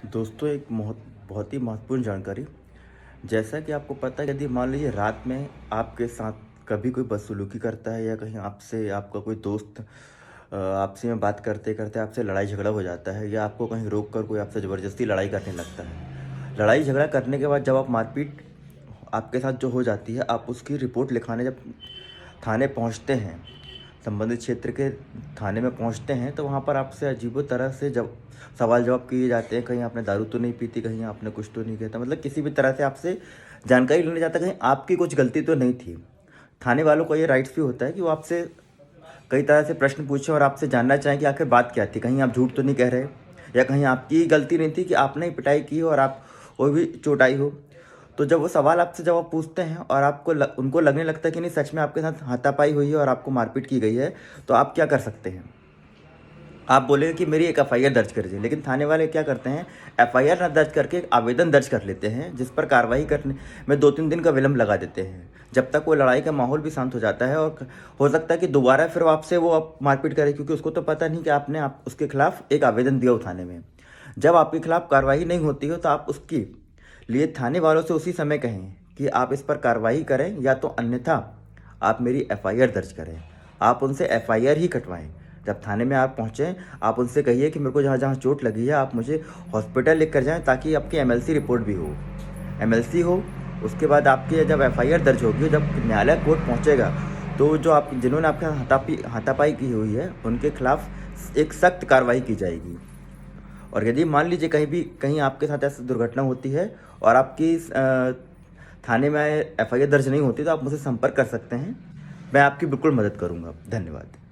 दोस्तों एक बहुत ही महत्वपूर्ण जानकारी। जैसा कि आपको पता है, यदि मान लीजिए रात में आपके साथ कभी कोई बदसलूकी करता है या कहीं आपसे आपका कोई दोस्त आपसे में बात करते करते आपसे लड़ाई झगड़ा हो जाता है या आपको कहीं रोक कर कोई आपसे ज़बरदस्ती लड़ाई करने लगता है। लड़ाई झगड़ा करने के बाद जब आप मारपीट आपके साथ जो हो जाती है, आप उसकी रिपोर्ट लिखाने जब थाने पहुंचते हैं, संबंधित क्षेत्र के थाने में पहुंचते हैं, तो वहाँ पर आपसे अजीबो तरह से जब सवाल जवाब किए जाते हैं। कहीं आपने दारू तो नहीं पी थी, कहीं आपने कुछ तो नहीं किया था, मतलब किसी भी तरह से आपसे जानकारी लेने जाता है, कहीं आपकी कुछ गलती तो नहीं थी। थाने वालों को ये राइट्स भी होता है कि वो आपसे कई तरह से प्रश्न पूछें और आपसे जानना चाहें कि आखिर बात क्या थी, कहीं आप झूठ तो नहीं कह रहे या कहीं आपकी गलती नहीं थी कि आपने ही पिटाई की हो और आप वो भी चोट आई हो। तो जब वो सवाल आपसे जवाब पूछते हैं और उनको लगने लगता है कि नहीं, सच में आपके साथ हाथापाई हुई है और आपको मारपीट की गई है, तो आप क्या कर सकते हैं? आप बोलेंगे कि मेरी एक एफआईआर दर्ज कर दीजिए, लेकिन थाने वाले क्या करते हैं, एफआईआर ना दर्ज करके एक आवेदन दर्ज कर लेते हैं, जिस पर कार्रवाई करने में 2-3 दिन का विलंब लगा देते हैं, जब तक वो लड़ाई का माहौल भी शांत हो जाता है। और हो सकता है कि दोबारा फिर आपसे वो आप मारपीट करे, क्योंकि उसको तो पता नहीं कि आपने उसके खिलाफ एक आवेदन दिया हो थाने में। जब आपके खिलाफ कार्रवाई नहीं होती हो, तो आप उसकी लिए थाने वालों से उसी समय कहें कि आप इस पर कार्रवाई करें, या तो अन्यथा आप मेरी एफआईआर दर्ज करें। आप उनसे एफआईआर ही कटवाएं। जब थाने में आप पहुँचें, आप उनसे कहिए कि मेरे को जहाँ जहाँ चोट लगी है आप मुझे हॉस्पिटल लेकर जाएं, ताकि आपकी एमएलसी रिपोर्ट भी हो, एमएलसी हो। उसके बाद आपकी जब एफआईआर दर्ज होगी, जब न्यायालय कोर्ट पहुँचेगा, तो जो आप जिन्होंने आपके हाथापाई की हुई है उनके खिलाफ एक सख्त कार्रवाई की जाएगी। और यदि मान लीजिए कहीं आपके साथ ऐसी दुर्घटना होती है और आपकी थाने में एफआईआर दर्ज नहीं होती, तो आप मुझसे संपर्क कर सकते हैं। मैं आपकी बिल्कुल मदद करूँगा। धन्यवाद।